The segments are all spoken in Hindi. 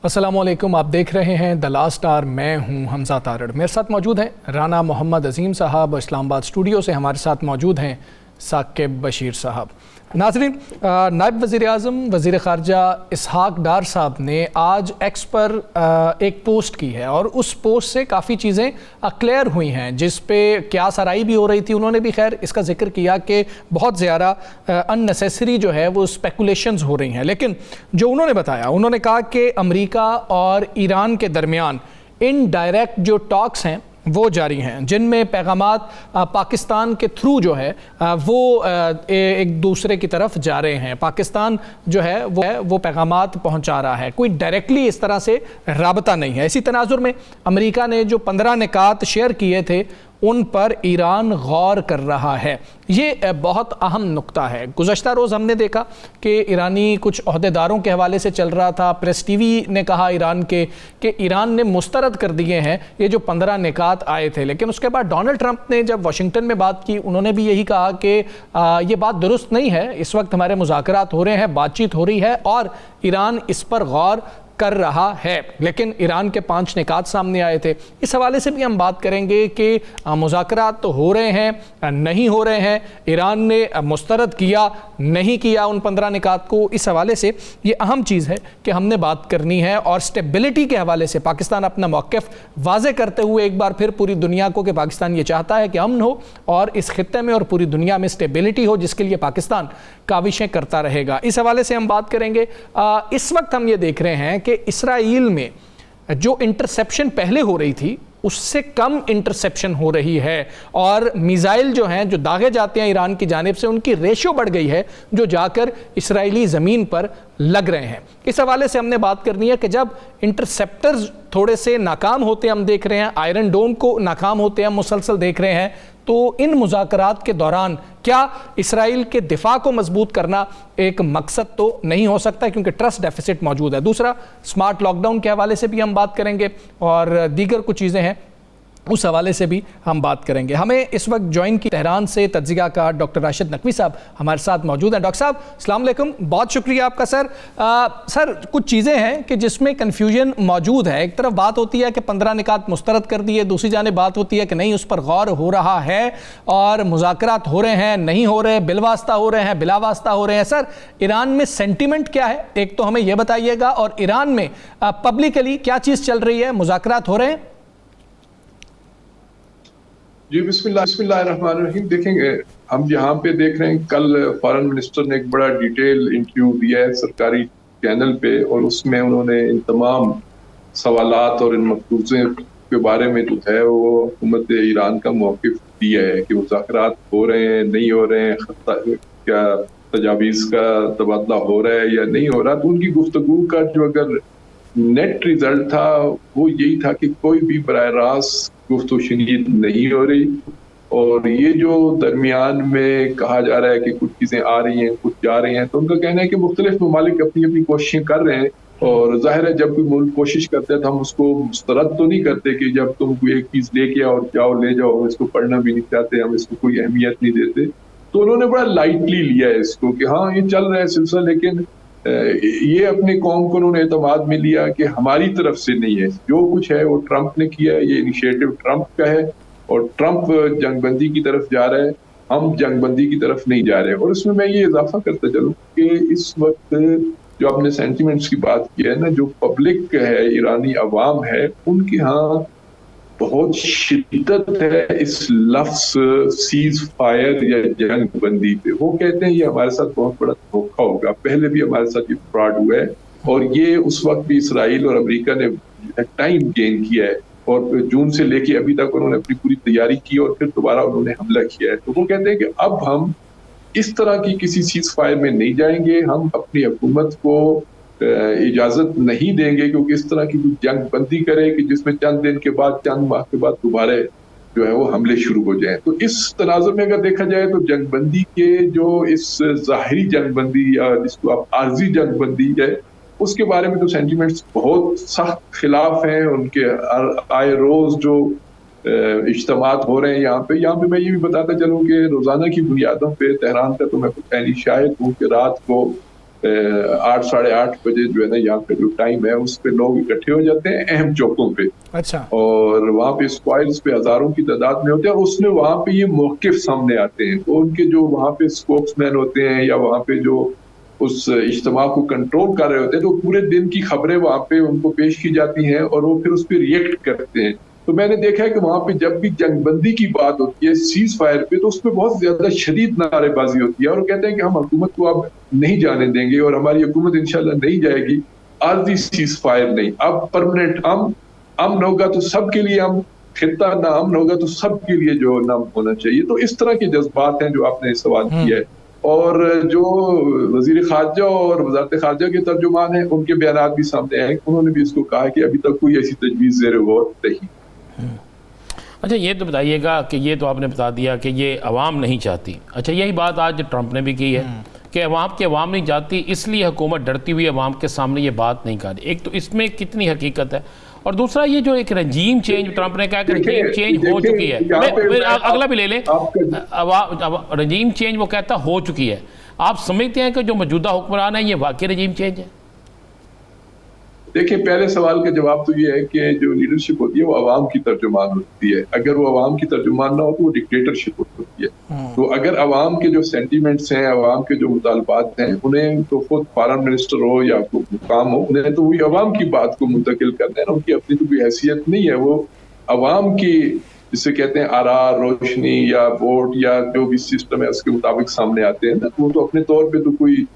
अस्सलामुअलैकुम, आप देख रहे हैं द लास्ट आवर। मैं हूं हमजा तारड़। मेरे साथ मौजूद हैं राना मोहम्मद अजीम साहब, इस्लामाबाद स्टूडियो से हमारे साथ मौजूद हैं साकिब बशीर साहब। नाज़रीन, नायब वज़ीर आज़म वज़ीर ख़ारजा इसहाक डार साहब ने आज एक्स पर एक पोस्ट की है और उस पोस्ट से काफ़ी चीज़ें क्लियर हुई हैं, जिस पे क्या सराई भी हो रही थी। उन्होंने भी खैर इसका जिक्र किया कि बहुत ज़्यादा अननेसेसरी जो है वो स्पेकुलेशंस हो रही हैं, लेकिन जो उन्होंने बताया, उन्होंने कहा कि अमेरिका और ईरान के दरमियान इनडायरेक्ट जो टॉक्स हैं वो जारी हैं, जिनमें पैगामात पाकिस्तान के थ्रू जो है वो एक दूसरे की तरफ जा रहे हैं। पाकिस्तान जो है वो पैगामात पहुंचा रहा है, कोई डायरेक्टली इस तरह से राबता नहीं है। इसी तनाजुर में अमेरिका ने जो 15 निकात शेयर किए थे उन पर ईरान गौर कर रहा है। ये बहुत अहम नुक्ता है। गुज़श्ता रोज़ हमने देखा कि ईरानी कुछ ओहदेदारों के हवाले से चल रहा था, प्रेस टीवी ने कहा ईरान के कि ईरान ने मुस्तरद कर दिए हैं ये जो 15 निकात आए थे। लेकिन उसके बाद डोनाल्ड ट्रंप ने जब वाशिंगटन में बात की, उन्होंने भी यही कहा कि ये बात दुरुस्त नहीं है, इस वक्त हमारे मुज़ाकरात हो रहे हैं, बातचीत हो रही है और ईरान इस पर गौर कर रहा है। लेकिन ईरान के 5 निकात सामने आए थे। इस हवाले से भी हम बात करेंगे कि मुज़ाकरात तो हो रहे हैं, नहीं हो रहे हैं, ईरान ने मुस्तरद किया नहीं किया उन 15 निकात को। इस हवाले से ये अहम चीज़ है कि हमने बात करनी है। और स्टेबिलिटी के हवाले से पाकिस्तान अपना मौक़िफ़ वाज़े करते हुए एक बार फिर पूरी दुनिया को कि पाकिस्तान ये चाहता है कि अमन हो और इस खित्ते में और पूरी दुनिया में स्टेबिलिटी हो, जिसके लिए पाकिस्तान काविशें करता रहेगा। इस हवाले से हम बात करेंगे। इस वक्त हम ये देख रहे हैं कि इस्राईल में जो इंटरसेप्शन पहले हो रही थी उससे कम इंटरसेप्शन हो रही है और मिसाइल जो हैं जो दागे जाते हैं ईरान की जानिब से, उनकी रेशो बढ़ गई है जो जाकर इस्राएली ज़मीन पर लग रहे हैं। इस हवाले से हमने बात करनी है कि जब इंटरसेप्टर्स थोड़े से नाकाम होते हैं, हम देख रहे हैं आयरन डोम को नाकाम होते हैं मुसलसल देख रहे हैं, तो इन मुज़ाकरात के दौरान क्या इस्राईल के दिफा को मजबूत करना एक मकसद तो नहीं हो सकता, क्योंकि ट्रस्ट डेफिसिट मौजूद है। दूसरा, स्मार्ट लॉकडाउन के हवाले से भी हम बात करेंगे और दीगर कुछ चीज़ें हैं उस हवाले से भी हम बात करेंगे। हमें इस वक्त ज्वाइन की तेहरान से तज्ज़िया का डॉक्टर राशिद नकवी साहब हमारे साथ मौजूद हैं। डॉक्टर साहब अस्सलाम वालेकुम, बहुत शुक्रिया आपका। सर कुछ चीज़ें हैं कि जिसमें कन्फ्यूजन मौजूद है। एक तरफ बात होती है कि 15 निकात मुस्तरद कर दिए, दूसरी जानिब बात होती है कि नहीं, उस पर गौर हो रहा है और मुज़ाकरात हो रहे हैं, नहीं हो रहे, बिलवास्ता हो रहे हैं, बिलावास्ता हो रहे हैं। सर, ईरान में सेंटिमेंट क्या है, एक तो हमें यह बताइएगा, और ईरान में पब्लिकली क्या चीज़ चल रही है, मुज़ाकरात हो रहे हैं? जी बिस्मिल्लाहिर्रहमानिर्रहीम। देखेंगे, हम यहाँ पे देख रहे हैं, कल फॉरेन मिनिस्टर ने एक बड़ा डिटेल इंटरव्यू दिया है सरकारी चैनल पे और उसमें उन्होंने इन तमाम सवालात और इन मफरूज़े के बारे में जो है वो हुकूमत ईरान का मौक़िफ़ दिया है कि मुज़ाकरात हो रहे हैं, नहीं हो रहे हैं, क्या तजावीज़ का तबादला हो रहा है या नहीं हो रहा। तो उनकी गुफ्तगू का जो अगर नेट रिजल्ट था वो यही था कि कोई भी बराह रास्त गुफ्तगू शनीद नहीं हो रही। और ये जो दरमियान में कहा जा रहा है कि कुछ चीज़ें आ रही हैं, कुछ जा रही हैं, तो उनका कहना है कि मुख्तलिफ ममालिक अपनी अपनी कोशिशें कर रहे हैं। और जाहिर है, जब कोई मुल्क कोशिश करता है तो हम उसको मुस्तरद तो नहीं करते कि जब तुम कोई एक चीज़ लेके आओ, जाओ ले जाओ, हम इसको पढ़ना भी नहीं चाहते, हम इसको कोई अहमियत नहीं देते। तो उन्होंने बड़ा लाइटली लिया है इसको कि हाँ ये चल रहा है सिलसिला, लेकिन ये अपने कौम को उन्होंने एतमाद में लिया कि हमारी तरफ से नहीं है, जो कुछ है वो ट्रंप ने किया है, ये इनिशिएटिव ट्रंप का है और ट्रंप जंगबंदी की तरफ जा रहा है, हम जंगबंदी की तरफ नहीं जा रहे। और इसमें मैं ये इजाफा करता चलूँ कि इस वक्त जो आपने सेंटिमेंट्स की बात की है ना, जो पब्लिक है, ईरानी अवाम है, उनके यहाँ बहुत शिद्दत है इस लफ्ज सीज फायर या जंग बंदी पे। वो कहते हैं ये हमारे साथ बहुत बड़ा धोखा होगा, पहले भी हमारे साथ ये फ्रॉड हुआ है और ये उस वक्त भी इसराइल और अमेरिका ने टाइम गेन किया है और जून से लेके अभी तक उन्होंने अपनी पूरी तैयारी की और फिर दोबारा उन्होंने हमला किया है। तो वो कहते हैं कि अब हम इस तरह की किसी सीज फायर में नहीं जाएंगे, हम अपनी हुकूमत को इजाजत नहीं देंगे क्योंकि इस तरह की जंग बंदी करे कि जिसमें चंद दिन के बाद, चंद माह के बाद दोबारा जो है वो हमले शुरू हो जाएं। तो इस तनाज़ुर में अगर देखा जाए तो जंग बंदी के जो इस ज़ाहिरी जंग बंदी या जिसको आप आर्जी जंग बंदी है, उसके बारे में तो सेंटिमेंट्स बहुत सख्त खिलाफ हैं। उनके आए रोज जो इज्तिमात हो रहे हैं यहाँ पे मैं ये भी बताता चलूँ कि रोजाना की बुनियादों पे तेहरान का तो मैं शायद हूँ कि रात को 8 साढ़े 8 बजे जो है ना यहाँ पे जो टाइम है उस पे लोग इकट्ठे हो जाते हैं अहम चौकों पे। अच्छा। और वहाँ पे स्क्वायर्स पे हजारों की तादाद में होते हैं और उसमें वहाँ पे ये मौकिफ सामने आते हैं। तो उनके जो वहाँ पे स्पोक्समैन होते हैं या वहाँ पे जो उस इज्तिमा को कंट्रोल कर रहे होते हैं, तो पूरे दिन की खबरें वहाँ पे उनको पेश की जाती हैं और वो फिर उस पर रिएक्ट करते हैं। तो मैंने देखा है कि वहाँ पे जब भी जंगबंदी की बात होती है, सीज फायर पे, तो उसमें बहुत ज्यादा शदीद नारेबाजी होती है और वो कहते हैं कि हम हुकूमत को अब नहीं जाने देंगे और हमारी हुकूमत इंशाल्लाह नहीं जाएगी, आर्जी सीज फायर नहीं, अब परमानेंट अमन होगा तो सबके लिए, हम खिता ना अमन होगा तो सबके लिए जो नाम होना चाहिए। तो इस तरह के जज्बात हैं जो आपने सवाल किया है। और जो वजीर खारजा और वजारत खारजा के तर्जुमान हैं उनके बयान भी सामने आए, उन्होंने भी इसको कहा कि अभी तक कोई ऐसी तजवीज़ ज़ेर गौर नहीं। अच्छा, ये तो बताइएगा कि ये तो आपने बता दिया कि ये अवाम नहीं चाहती। अच्छा, यही बात आज ट्रंप ने भी की है कि अवाम नहीं चाहती, इसलिए हुकूमत डरती हुई अवाम के सामने ये बात नहीं कर रही। एक तो इसमें कितनी हकीकत है, और दूसरा ये जो एक रजीम चेंज, ट्रंप ने कहा कि रजीम चेंज हो चुकी है। अगला भी ले लें, रजीम चेंज वो कहता हो चुकी है। आप समझते हैं कि जो मौजूदा हुक्मरान है ये वाकई रजीम चेंज है? देखिए, पहले सवाल का जवाब तो ये है कि जो लीडरशिप होती है वो अवाम की तर्जुमान होती है। अगर वो अवाम की तर्जुमान ना हो तो वो डिक्टेटरशिप होती है। तो अगर अवाम के जो सेंटीमेंट्स हैं, अवाम के जो मुतालबात हैं, उन्हें तो खुद फॉरेन मिनिस्टर हो या काम हो, उन्हें तो वही अवाम की बात को मुंतकिल करना है ना। उनकी अपनी तो कोई हैसियत नहीं है। वो अवाम की, जिसे कहते हैं आरा, रोशनी या वोट या जो भी सिस्टम है उसके मुताबिक सामने आते हैं ना। वो तो अपने तौर पर तो कोई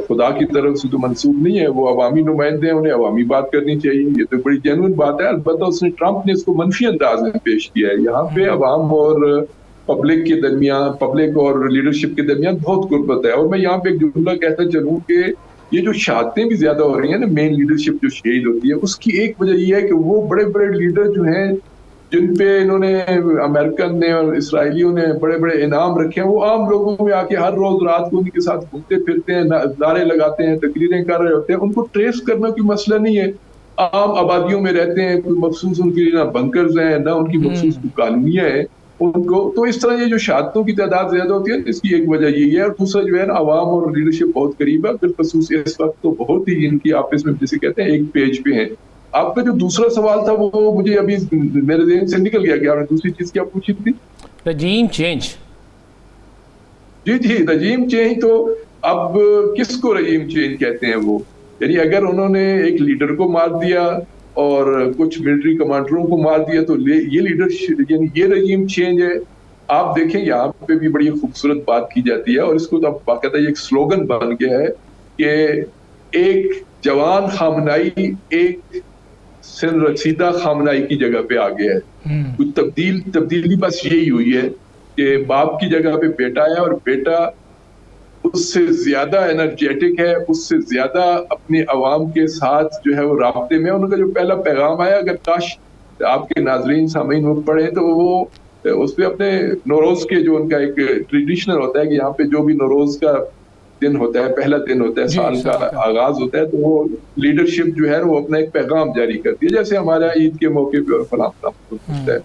खुदा की तरफ से तो मंसूब नहीं है। वो अवामी नुमाइंदे हैं, उन्हें अवामी बात करनी चाहिए। ये तो बड़ी जेन्युइन बात है। अलबत्ता उसने, ट्रंप ने इसको मनफी अंदाज में पेश किया है। यहाँ पे अवाम और पब्लिक के दरमियान, पब्लिक और लीडरशिप के दरमियान बहुत गुर्बत है। और मैं यहाँ पे एक जुमला कहता चलूँ कि ये जो शहादतें भी ज्यादा हो रही है ना, मेन लीडरशिप जो शहीद होती है, उसकी एक वजह यह है कि वो बड़े बड़े लीडर जो हैं जिन पे इन्होंने, अमेरिकन ने और इसराइलियों ने बड़े बड़े इनाम रखे हैं, वो आम लोगों में आके हर रोज रात को उनके साथ घूमते फिरते हैं, नारे लगाते हैं, तकरीरें कर रहे होते हैं। उनको ट्रेस करना कोई मसला नहीं है। आम आबादियों में रहते हैं, कोई मखसूस उनकी ना बंकर्स हैं ना उनकी मखसूस कॉलोनियां हैं उनको। तो इस तरह ये जो शहादतों की तादाद ज्यादा होती है, इसकी एक वजह यही है। और दूसरा जो है ना, अवाम और लीडरशिप बहुत करीब है। बिलखसूस इस वक्त तो बहुत ही इनकी आपस में, जिसे कहते हैं, एक पेज पे है। आपका जो दूसरा सवाल था वो मुझे अभी मेरे ज़हन से निकल गया। आपने दूसरी चीज क्या पूछी थी? Regime change. जी, रजीम चेंज। तो अब किसको रजीम चेंज कहते हैं वो? यानी अगर उन्होंने एक लीडर को मार दिया और कुछ मिलिट्री कमांडरों को मार दिया तो ये लीडरशिप, यानी ये रजीम चेंज है? आप देखें, यहाँ पे भी बड़ी खूबसूरत बात की जाती है और इसको तो अब बाकायदा एक स्लोगन बन गया है कि एक जवान खामनाई एक सिर रसीदा खामनाई की जगह पे आ गया है। कुछ तब्दीली बस यही हुई है कि बाप की जगह पे बेटा है और बेटा उससे ज्यादा एनर्जेटिक है, उससे ज्यादा अपने अवाम के साथ जो है वो राब्ते में। उनका जो पहला पैगाम आया, अगर काश आपके नाजरीन सामीन वो पढ़े तो वो उस पर अपने नौरोज के, जो उनका एक ट्रेडिशनल होता है कि यहाँ पे जो भी नौरोज का दिन होता है, पहला दिन होता है, साल का आगाज होता है, तो वो लीडरशिप जो है वो अपना एक पैगाम जारी करती है, जैसे हमारा ईद के मौके पर फलां होता है।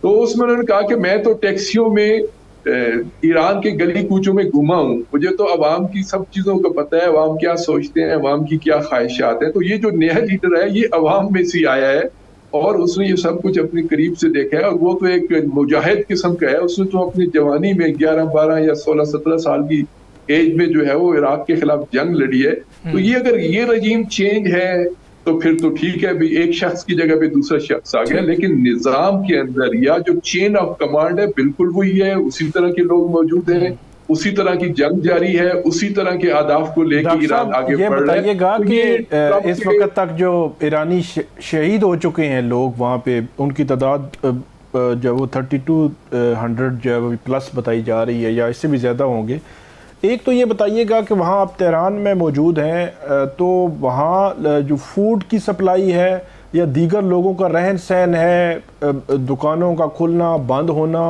तो उसमें उन्होंने कहा कि मैं तो टैक्सियों में ईरान के गली कूचों में घुमा हूँ, मुझे तो अवाम की सब चीजों का पता है, अवाम क्या सोचते हैं, अवाम की क्या ख्वाहिशात हैं। तो ये जो नया लीडर है ये अवाम में से आया है और उसने ये सब कुछ अपने करीब से देखा है। और वो तो एक मुजाहिद किस्म का है। उसने तो अपनी जवानी में 11-12 या 16-17 साल की एज में जो है वो इराक के खिलाफ जंग लड़ी है। तो ये अगर ये रजीम चेंज है तो फिर तो ठीक है भी, एक शख्स की जगह पे दूसरा शख्स आ गया, लेकिन निजाम के अंदर या जो चेन ऑफ कमांड है बिल्कुल वही है, उसी तरह के लोग मौजूद हैं, उसी तरह की जंग जारी है, उसी तरह के अहदाफ को लेकर ईरान आगे बढ़ रहा है। बताइएगा कि इस वक्त तक जो ईरानी शहीद हो चुके हैं लोग वहाँ पे, उनकी तादाद जो वो 3200 जो है प्लस बताई जा रही है या इससे भी ज़्यादा होंगे। एक तो ये बताइएगा कि वहाँ आप तेहरान में मौजूद हैं, तो वहाँ जो फूड की सप्लाई है या दीगर लोगों का रहन सहन है, दुकानों का खुलना बंद होना,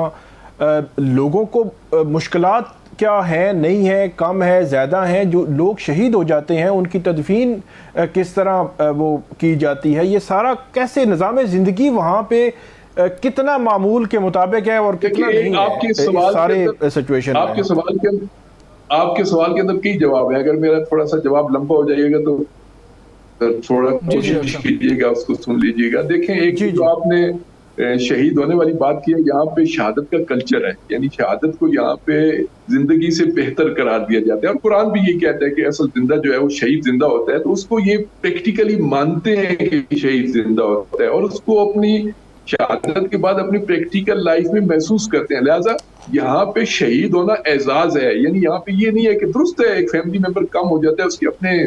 लोगों को मुश्किलात क्या है, नहीं है, कम है, ज़्यादा है? जो लोग शहीद हो जाते हैं उनकी तदफीन किस तरह वो की जाती है? ये सारा कैसे निज़ाम ज़िंदगी वहाँ पे कितना मामूल के मुताबिक है और कितना नहीं है? आपके सवाल सारे सिचुएशन आपके सवाल के अंदर कई जवाब है, अगर मेरा थोड़ा सा जवाब लंबा हो जाएगा तो थोड़ा कोशिश कीजिएगा, उसको सुन लीजिएगा। देखें, एक जो आपने शहीद होने वाली बात की है, यहाँ पे शहादत का कल्चर है, यानी शहादत को यहाँ पे जिंदगी से बेहतर करार दिया जाता है, और कुरान भी ये कहता है कि असल जिंदा जो है वो शहीद जिंदा होता है, तो उसको ये प्रैक्टिकली मानते हैं कि शहीद जिंदा होता है, और उसको अपनी शहादत के बाद अपनी प्रैक्टिकल लाइफ में महसूस करते हैं। लिहाजा यहाँ पे शहीद होना एजाज है, यानी यहाँ पे ये नहीं है कि दुरुस्त है एक फैमिली मेंबर कम हो जाता है, उसके अपने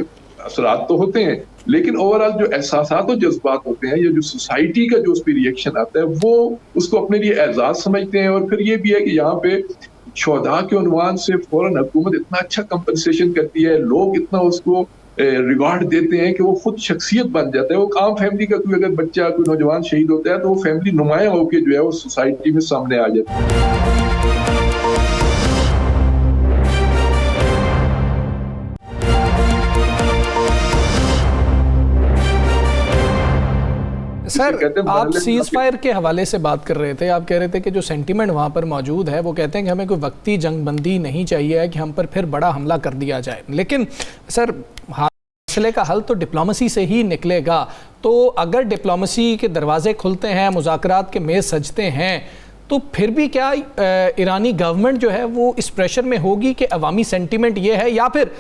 असरात तो होते हैं, लेकिन ओवरऑल जो एहसासात और जज्बात होते हैं या जो सोसाइटी का जो उस पर रिएक्शन आता है वो उसको अपने लिए एजाज समझते हैं। और फिर ये भी है कि यहाँ पे शोधा के उन्वान से फौरन हुकूमत इतना अच्छा कंपनसेशन करती है, लोग इतना उसको रिवार्ड देते हैं कि वो खुद शख्सियत बन जाता है। वो आम फैमिली का कोई अगर बच्चा कोई नौजवान शहीद होता है तो वो फैमिली नुमाया होकर जो है वो सोसाइटी में सामने आ जाती है। सर, आप सीज फायर के हवाले से बात कर रहे थे, आप कह रहे थे कि जो सेंटीमेंट वहाँ पर मौजूद है वो कहते हैं कि हमें कोई वक्ती जंगबंदी नहीं चाहिए है कि हम पर फिर बड़ा हमला कर दिया जाए, लेकिन सर मसले का हल तो डिप्लोमेसी से ही निकलेगा। तो अगर डिप्लोमेसी के दरवाजे खुलते हैं, मुज़ाकरात के मेज़ सजते हैं, तो फिर भी क्या ईरानी गवर्नमेंट जो है वो इस प्रेशर में होगी कि अवामी सेंटीमेंट ये है, या फिर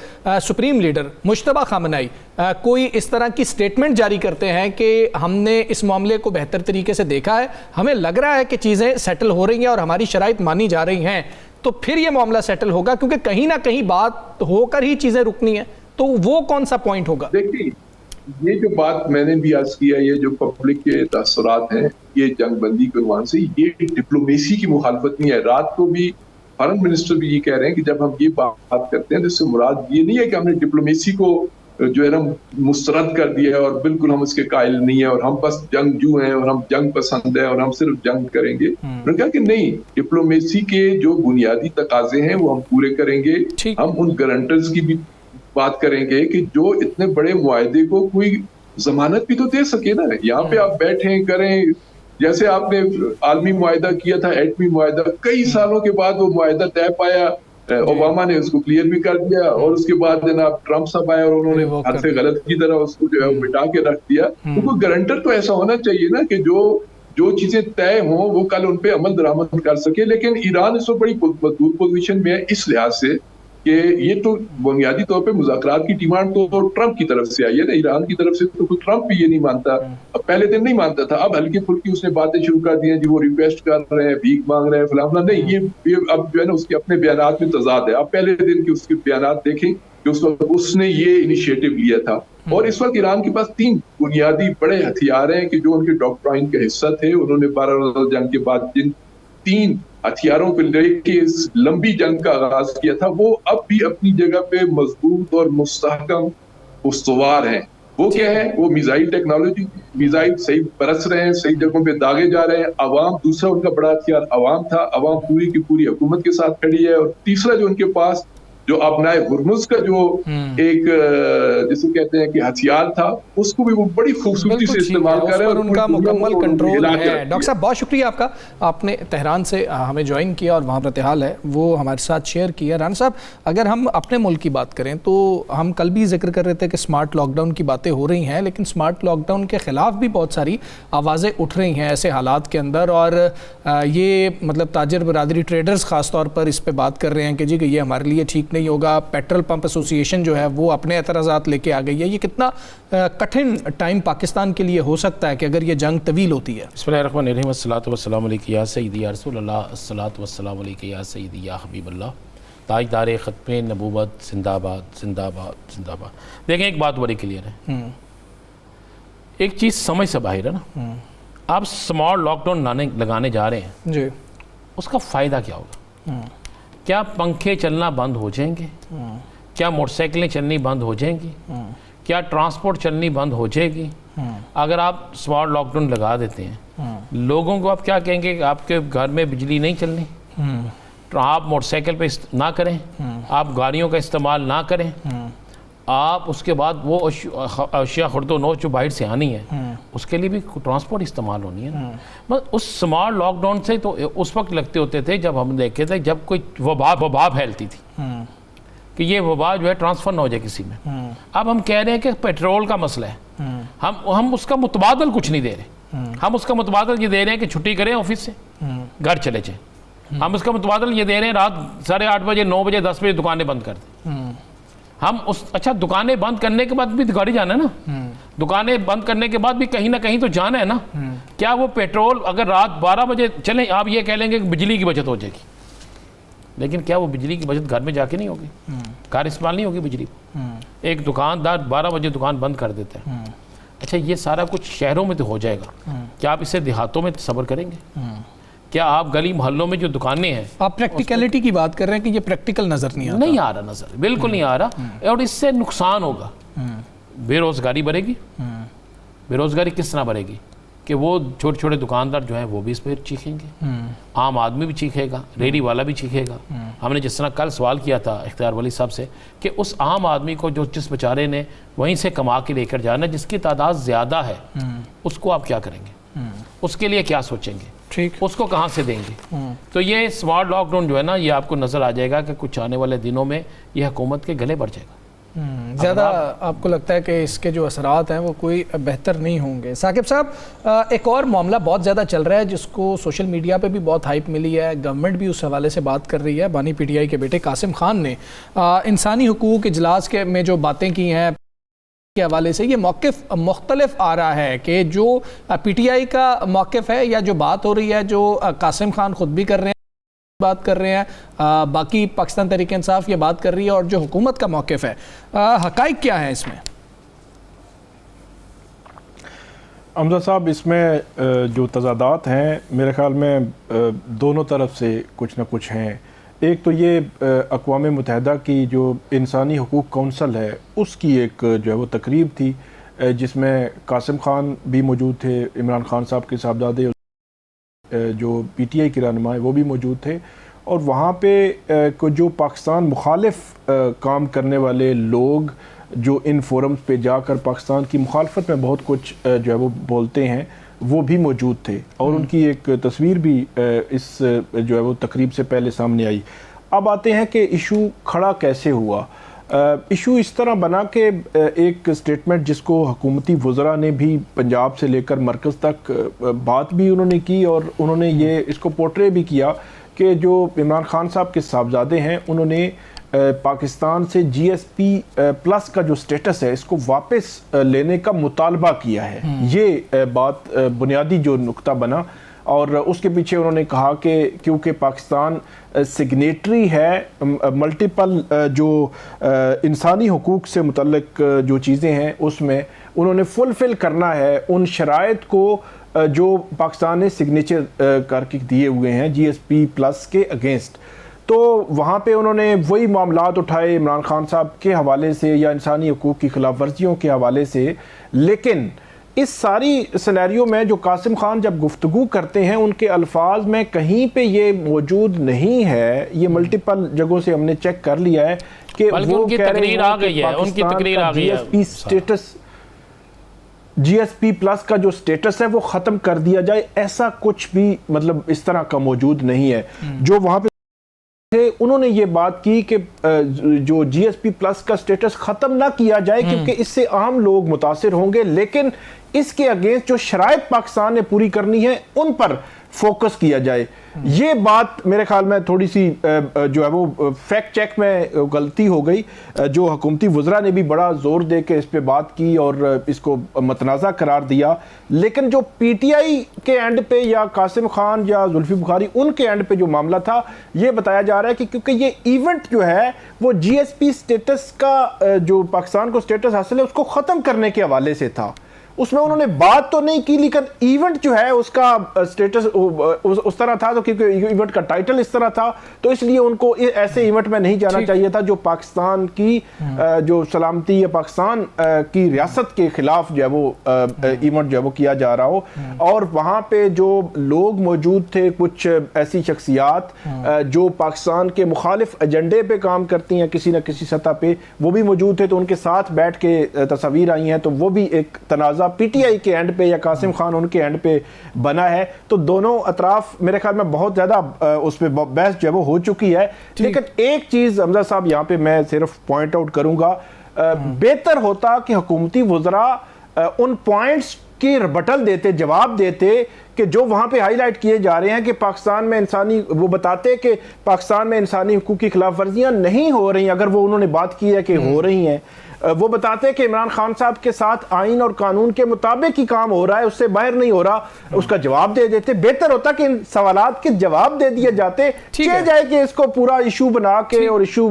सुप्रीम लीडर मुश्तबा खामनेई कोई इस तरह की स्टेटमेंट जारी करते हैं कि हमने इस मामले को बेहतर तरीके से देखा है, हमें लग रहा है कि चीज़ें सेटल हो रही हैं और हमारी शराइत मानी जा रही हैं, तो फिर ये मामला सेटल होगा, क्योंकि कहीं ना कहीं बात होकर ही चीज़ें रुकनी है, तो वो कौन सा पॉइंट होगा? देखिए, ये जो बात मैंने भी आज किया, ये जो पब्लिक के तासुरात हैं, ये जंगबंदी के उन्वान से, ये डिप्लोमेसी की मुखालफत नहीं है। रात को भी फॉरेन मिनिस्टर भी ये कह रहे हैं कि जब हम ये बात करते हैं तो इससे मुराद ये नहीं है कि हमने डिप्लोमेसी को जो है ना मुस्तरद कर दिया है और बिल्कुल हम इसके कायल नहीं है और हम बस जंगजू हैं और हम जंग पसंद है और हम सिर्फ जंग करेंगे। उन्होंने कहा कि नहीं, डिप्लोमेसी के जो बुनियादी तकाजे हैं वो हम पूरे करेंगे। हम उन गारंटर्स की भी बात करेंगे कि जो इतने बड़े मुआहदे को कोई जमानत भी तो दे सके ना। यहाँ पे आप बैठे करें, जैसे आपने आलमी मुआहदा किया था, एटमी मुआहदा, कई सालों के बाद वो मुआहदा तय पाया, ओबामा ने उसको क्लियर भी कर दिया, और उसके बाद जनाब ट्रंप साहब आए और उन्होंने हद से गलत की तरह उसको जो है मिटा के रख दिया। तो कोई गारंटर तो ऐसा होना चाहिए ना कि जो चीजें तय हों वो कल उन पे अमल दरामद कर सके। लेकिन ईरान इस वक्त बड़ी मजबूत पोजीशन में है इस लिहाज से कि ये तो बुनियादी तौर पे मुज़ाकरात की डिमांड तो ट्रंप की तरफ से आई है ना, ईरान की तरफ से तो कोई ट्रंप भी ये नहीं मानता। अब पहले दिन नहीं मानता था, अब हल्की फुल्की उसने बातें शुरू कर दी हैं जी, वो रिक्वेस्ट कर रहे हैं, भीख मांग रहे हैं, फलाना नहीं, ये अब जो है ना उसके अपने बयानात में तजाद है। अब पहले दिन के उसके बयानात देखें कि उस वक्त उसने ये इनिशिएटिव लिया था। और इस वक्त ईरान के पास 3 बुनियादी बड़े हथियार हैं कि जो उनके डॉक्ट्राइन का हिस्सा थे। उन्होंने 12 रोज़ा जंग के बाद जिन 3 हथियारों को लेके इस लंबी जंग का आगाज किया था, वो अब भी अपनी जगह पे मजबूत और मुस्तहकम उस्तवार हैं। वो क्या है? वो मिसाइल टेक्नोलॉजी, मिसाइल सही बरस रहे हैं, सही जगहों पे दागे जा रहे हैं। अवाम दूसरा उनका बड़ा हथियार अवाम था, अवाम पूरी की पूरी हुकूमत के साथ खड़ी है। और तीसरा जो उनके पास जो अपनाए हुर्मुज का जो एक जिसे कहते हैं कि हथियार था, उसको भी वो बड़ी खूबसूरती से इस्तेमाल कर रहे हैं, उनका मुकम्मल कंट्रोल है। डॉक्टर साहब, बहुत शुक्रिया आपका, आपने तेहरान से हमें ज्वाइन किया और वहाँ पर हाल है वो हमारे साथ शेयर किया। राना साहब, अगर हम अपने मुल्क की बात करें तो हम कल भी जिक्र कर रहे थे कि स्मार्ट लॉकडाउन की बातें हो रही हैं, लेकिन स्मार्ट लॉकडाउन के ख़िलाफ़ भी बहुत सारी आवाज़ें उठ रही हैं ऐसे हालात के अंदर। और ये मतलब ताजर बरादरी, ट्रेडर्स ख़ास तौर पर इस पर बात कर रहे हैं कि जी कि ये हमारे लिए ठीक नहीं होगा। पेट्रोल पंप एसोसिएशन जो है वो अपने एतराज़ात लेके आ गई है। ये कितना कठिन टाइम पाकिस्तान के लिए हो सकता है कि अगर ये जंग तवील होती है? बिस्मिल्लाहिर्रहमानिर्रहीम, अस्सलातु वस्सलामु अलैका या सय्यदी या रसूलल्लाह, अस्सलातु वस्सलामु अलैका या सय्यदी या हबीबल्लाह, ताजदार ख़त्मे नबूवत जिंदाबाद जिंदाबाद जिंदाबाद। देखें, एक बात बड़ी क्लियर है, एक चीज़ समझ से बाहर है ना। आप स्मार्ट लॉकडाउन लगाने जा रहे हैं जी, उसका फ़ायदा क्या होगा? क्या पंखे चलना बंद हो जाएंगे? क्या मोटरसाइकिलें चलनी बंद हो जाएंगी? क्या ट्रांसपोर्ट चलनी बंद हो जाएगी? अगर आप स्मार्ट लॉकडाउन लगा देते हैं, लोगों को आप क्या कहेंगे कि आपके घर में बिजली नहीं चलनी, तो आप मोटरसाइकिल पे ना करें, आप गाड़ियों का इस्तेमाल ना करें, आप उसके बाद वो अशिया खुर्दो नोच जो बाहर से आनी है उसके लिए भी ट्रांसपोर्ट इस्तेमाल होनी है ना। बस उस स्मार्ट लॉकडाउन से तो उस वक्त लगते होते थे जब हम देखे थे जब कोई वबा फैलती थी। कि ये वबा जो है ट्रांसफ़र ना हो जाए किसी में। अब हम कह रहे हैं कि पेट्रोल का मसला है, हम उसका मुतबादल कुछ नहीं दे रहे। हम उसका मुतबादल ये दे रहे हैं कि छुट्टी करें ऑफिस से, घर चले जाएं। हम उसका मुतबादल ये दे रहे हैं रात 8:30 बजे, 9 बजे, 10 बजे दुकानें बंद कर दें। हम अच्छा, दुकानें बंद करने के बाद भी गाड़ी जाना है ना, दुकानें बंद करने के बाद भी कहीं ना कहीं तो जाना है ना। क्या वो पेट्रोल अगर रात 12 बजे चलें, आप ये कह लेंगे कि बिजली की बचत हो जाएगी, लेकिन क्या वो बिजली की बचत घर में जाके नहीं होगी? घर इस्तेमाल नहीं होगी बिजली। एक दुकानदार 12 बजे दुकान बंद कर देता है। अच्छा, ये सारा कुछ शहरों में तो हो जाएगा, क्या आप इसे देहातों में सब्र करेंगे? क्या आप गली मोहल्लों में जो दुकानें हैं, आप प्रैक्टिकलिटी की बात कर रहे हैं कि ये प्रैक्टिकल नजर नहीं आता? नहीं आ रहा नजर, बिल्कुल नहीं आ रहा, और इससे नुकसान होगा। बेरोजगारी बढ़ेगी। बेरोजगारी किस तरह बढ़ेगी कि वो छोटे छोटे दुकानदार जो हैं वो भी इस पर चीखेंगे, आम आदमी भी चीखेगा, रेडी वाला भी चीखेगा। हमने जिस तरह कल सवाल किया था इख्तियार वली साहब से कि उस आम आदमी को जो जिस बेचारे ने वहीं से कमा के लेकर जाना, जिसकी तादाद ज़्यादा है, उसको आप क्या करेंगे? उसके लिए क्या सोचेंगे? ठीक, उसको कहाँ से देंगे? तो ये स्मार्ट लॉकडाउन जो है ना, ये आपको नज़र आ जाएगा कि कुछ आने वाले दिनों में ये हुकूमत के गले बढ़ जाएगा। ज़्यादा आपको लगता है कि इसके जो असरात हैं वो कोई बेहतर नहीं होंगे? साकिब साहब, एक और मामला बहुत ज़्यादा चल रहा है जिसको सोशल मीडिया पे भी बहुत हाइप मिली है, गवर्नमेंट भी उस हवाले से बात कर रही है। बानी पीटीआई के बेटे कासिम खान ने इंसानी हुकूक इजलास के में जो बातें की हैं के हवाले से, ये मौक़िफ़ मुख्तलिफ आ रहा है कि जो पीटीआई का मौक़िफ़ है या जो बात हो रही है, जो कासिम खान खुद भी कर रहे हैं, बात कर रहे हैं, बाकी पाकिस्तान तहरीक इंसाफ ये बात कर रही है, और जो हुकूमत का मौक़िफ़ है, हक़ाइक़ क्या है इसमें? हमजा साहब, इसमें जो तज़ादात हैं मेरे ख़्याल में दोनों तरफ से कुछ ना कुछ हैं। एक तो ये अक़वाम मुत्तहिदा की जो इंसानी हुकूक कौंसल है उसकी एक जो है वो तकरीब थी जिसमें कासिम खान भी मौजूद थे, इमरान खान साहब के साहबजादे जो पीटीआई के रहनुमा है वो भी मौजूद थे, और वहाँ पे जो पाकिस्तान मुखालिफ काम करने वाले लोग जो इन फोरम्स पे जाकर पाकिस्तान की मुखालफत में बहुत कुछ जो है वो बोलते हैं वो भी मौजूद थे, और उनकी एक तस्वीर भी इस जो है वो तकरीब से पहले सामने आई। अब आते हैं कि इशू खड़ा कैसे हुआ। इशू इस तरह बना कि एक स्टेटमेंट जिसको हुकूमती वज़रा ने भी पंजाब से लेकर मरकज़ तक बात भी उन्होंने की, और उन्होंने ये इसको पोर्ट्रे भी किया कि जो इमरान खान साहब के साहबजादे हैं उन्होंने पाकिस्तान से GSP प्लस का जो स्टेटस है इसको वापस लेने का मुतालबा किया है। ये बात बुनियादी जो नुक्ता बना, और उसके पीछे उन्होंने कहा कि क्योंकि पाकिस्तान सिग्नेटरी है मल्टीपल जो इंसानी हुकूक से मुतल्लिक जो चीज़ें हैं उसमें उन्होंने फुलफ़िल करना है उन शराइत को जो पाकिस्तान ने सिग्नेचर करके दिए हुए हैं GSP प्लस के अगेंस्ट। तो वहाँ पे उन्होंने वही मामलात उठाए इमरान खान साहब के हवाले से या इंसानी हुकूक की खिलाफ वर्जियों के हवाले से, लेकिन इस सारी सिनेरियो में जो कासिम खान जब गुफ्तगू करते हैं उनके अल्फाज में कहीं पे ये मौजूद नहीं है। ये मल्टीपल जगहों से हमने चेक कर लिया है कि वो कह रहे हैं कि पाकिस्तान स्टेटस GSP प्लस का जो स्टेटस है वो ख़त्म कर दिया जाए, ऐसा कुछ भी मतलब इस तरह का मौजूद नहीं है। जो वहाँ पे उन्होंने ये बात की कि जो GSP प्लस का स्टेटस ख़त्म ना किया जाए क्योंकि इससे आम लोग मुतासिर होंगे, लेकिन इसके अगेंस्ट जो शराइत पाकिस्तान ने पूरी करनी है उन पर फोकस किया जाए। ये बात मेरे ख्याल में थोड़ी सी जो है वो फैक्ट चेक में गलती हो गई। जो हुकूमती वज़रा ने भी बड़ा ज़ोर दे के इस पे बात की और इसको मतनाज़ा करार दिया, लेकिन जो PTI के एंड पे या कासिम खान या जुल्फी बुखारी उनके एंड पे जो मामला था ये बताया जा रहा है कि क्योंकि ये इवेंट जो है वो GSP स्टेटस का जो पाकिस्तान को स्टेटस हासिल है उसको ख़त्म करने के हवाले से था। उसमें उन्होंने बात तो नहीं की, लेकिन इवेंट जो है उसका स्टेटस उस तरह था, तो क्योंकि इवेंट का टाइटल इस तरह था तो इसलिए उनको ऐसे इवेंट में नहीं जाना चाहिए था जो पाकिस्तान की जो सलामती या पाकिस्तान की रियासत के खिलाफ जो है वो इवेंट जो है वो किया जा रहा हो। और वहाँ पे जो लोग मौजूद थे, कुछ ऐसी शख्सियात जो पाकिस्तान के मुखालिफ एजेंडे पे काम करती हैं किसी न किसी सतह पे, वो भी मौजूद थे, तो उनके साथ बैठ के तस्वीर आई हैं, तो वो भी एक तनाज़ा मसला पीटीआई के एंड पे या कासिम खान उनके एंड पे बना है, तो दोनों अतराफ मेरे ख्याल में बहुत ज़्यादा उस पर बहस जो है वो हो चुकी है। लेकिन एक चीज़ हमजा साहब यहाँ पे मैं सिर्फ पॉइंट आउट करूँगा, बेहतर होता कि हुकूमती वज़रा उन पॉइंट्स की रिबटल देते, जवाब देते कि जो वहाँ पे हाईलाइट किए जा रहे हैं कि पाकिस्तान में इंसानी, वो बताते कि पाकिस्तान में इंसानी हुकूक की खिलाफ वर्जियाँ नहीं हो रही, अगर वो उन्होंने बात की है कि हो रही हैं। वो बताते कि इमरान खान साहब के साथ आइन और कानून के मुताबिक ही काम हो रहा है, उससे बाहर नहीं हो रहा, उसका जवाब दे देते। बेहतर होता कि इन सवालात के जवाब दे दिए जाते, चले जाए कि इसको पूरा इशू बना के और इशू।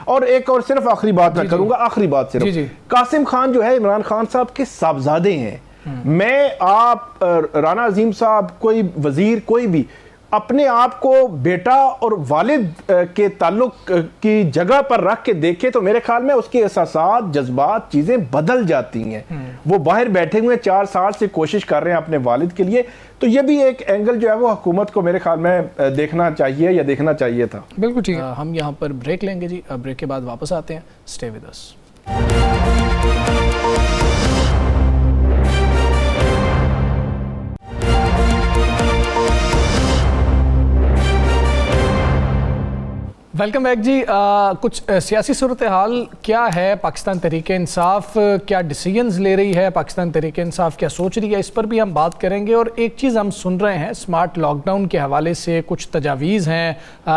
और एक और सिर्फ आखिरी बात मैं करूंगा, आखिरी बात सिर्फ, कासिम खान जो है इमरान खान साहब के साहबजादे हैं। मैं, आप, राना अजीम साहब, कोई वजीर, कोई भी अपने आप को बेटा और वालिद के ताल्लुक की जगह पर रख के देखे तो मेरे ख्याल में उसके एहसासात, जज्बात, चीज़ें बदल जाती हैं। वो बाहर बैठे हुए 4 साल से कोशिश कर रहे हैं अपने वालिद के लिए, तो ये भी एक एंगल जो है वो हुकूमत को मेरे ख्याल में देखना चाहिए या देखना चाहिए था। बिल्कुल ठीक है। हम यहाँ पर ब्रेक लेंगे जी, ब्रेक के बाद वापस आते हैं। Stay with us. Welcome back जी। कुछ सियासी सूरत हाल क्या है, पाकिस्तान तहरीक इंसाफ क्या डिसीजंस ले रही है, पाकिस्तान तहरीक इंसाफ क्या सोच रही है, इस पर भी हम बात करेंगे। और एक चीज़ हम सुन रहे हैं, स्मार्ट लॉकडाउन के हवाले से कुछ तजावीज़ हैं,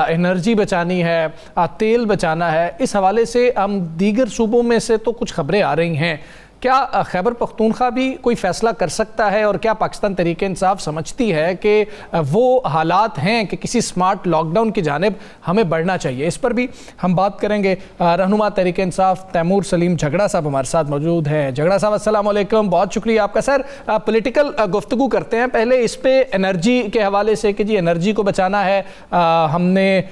एनर्जी बचानी है, तेल बचाना है, इस हवाले से हम दीगर सूबों में से तो कुछ खबरें आ रही हैं। क्या खैबर पख्तूनख्वा भी कोई फ़ैसला कर सकता है, और क्या पाकिस्तान तहरीक इंसाफ समझती है कि वो हालात हैं कि किसी स्मार्ट लॉकडाउन की जानिब हमें बढ़ना चाहिए? इस पर भी हम बात करेंगे। रहनुमा तहरीक इंसाफ तैमूर सलीम झगड़ा साहब हमारे साथ मौजूद हैं। झगड़ा साहब अस्सलाम वालेकुम, बहुत शुक्रिया आपका। सर, पॉलिटिकल गुफ्तगू करते हैं पहले इस पे एनर्जी के हवाले से कि जी एनर्जी को बचाना है, हमने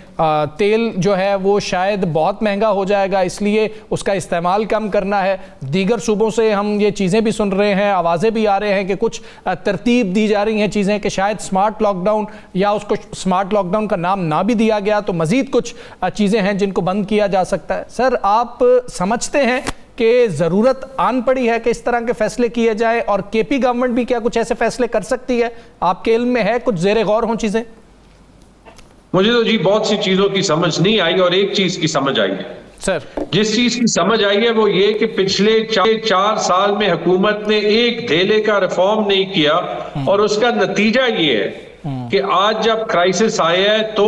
तेल जो है वो शायद बहुत महंगा हो जाएगा, इसलिए उसका इस्तेमाल कम करना है। दीगर सूबों से हम ये चीज़ें भी सुन रहे हैं, आवाज़ें भी आ रहे हैं कि कुछ तरतीब दी जा रही हैं चीज़ें कि शायद स्मार्ट लॉकडाउन या उसको स्मार्ट लॉकडाउन का नाम ना भी दिया गया तो मज़ीद कुछ चीज़ें हैं जिनको बंद किया जा सकता है। सर, आप समझते हैं कि ज़रूरत आन पड़ी है कि इस तरह के फैसले किए जाए, और केपी गवर्नमेंट भी क्या कुछ ऐसे फैसले कर सकती है? आपके इल्म में है कुछ ज़ेरे गौर हों चीज़ें? मुझे तो जी बहुत सी चीज़ों की समझ नहीं आई, और एक चीज़ की समझ आई है सर। जिस चीज की समझ आई है वो ये कि पिछले 4 साल में हुकूमत ने एक धेले का रिफॉर्म नहीं किया, और उसका नतीजा ये है कि आज जब क्राइसिस आया है तो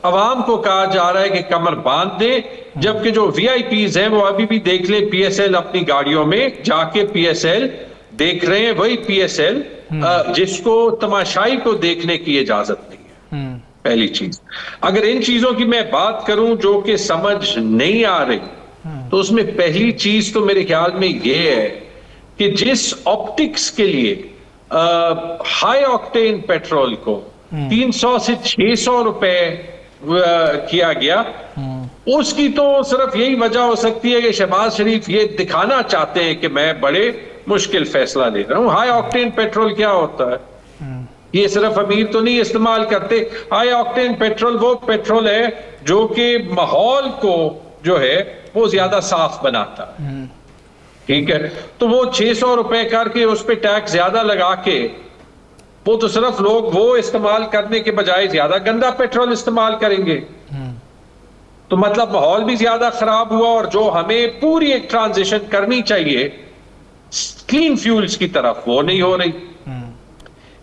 अवाम को कहा जा रहा है कि कमर बांध दे, जबकि जो वीआईपीज हैं वो अभी भी देख ले पीएसएल अपनी गाड़ियों में जाके पीएसएल देख रहे हैं, वही पीएसएल जिसको तमाशाई को देखने की इजाजत नहीं है। पहली चीज, अगर इन चीजों की मैं बात करूं जो कि समझ नहीं आ रही, तो उसमें पहली चीज तो मेरे ख्याल में ये है कि जिस ऑप्टिक्स के लिए हाई ऑक्टेन पेट्रोल को 300 से 600 रुपए किया गया, उसकी तो सिर्फ यही वजह हो सकती है कि शहबाज शरीफ ये दिखाना चाहते हैं कि मैं बड़े मुश्किल फैसला ले रहा हूं। हाई ऑक्टेन पेट्रोल क्या होता है? ये सिर्फ अमीर तो नहीं इस्तेमाल करते। हाई ऑक्टेन पेट्रोल वो पेट्रोल है जो कि माहौल को जो है वो ज्यादा साफ बनाता है, ठीक है? तो वो 600 रुपए करके उस पर टैक्स ज्यादा लगा के वो तो सिर्फ लोग वो इस्तेमाल करने के बजाय ज्यादा गंदा पेट्रोल इस्तेमाल करेंगे, तो मतलब माहौल भी ज्यादा खराब हुआ, और जो हमें पूरी एक ट्रांजिशन करनी चाहिए क्लीन फ्यूल्स की तरफ वो नहीं हो रही।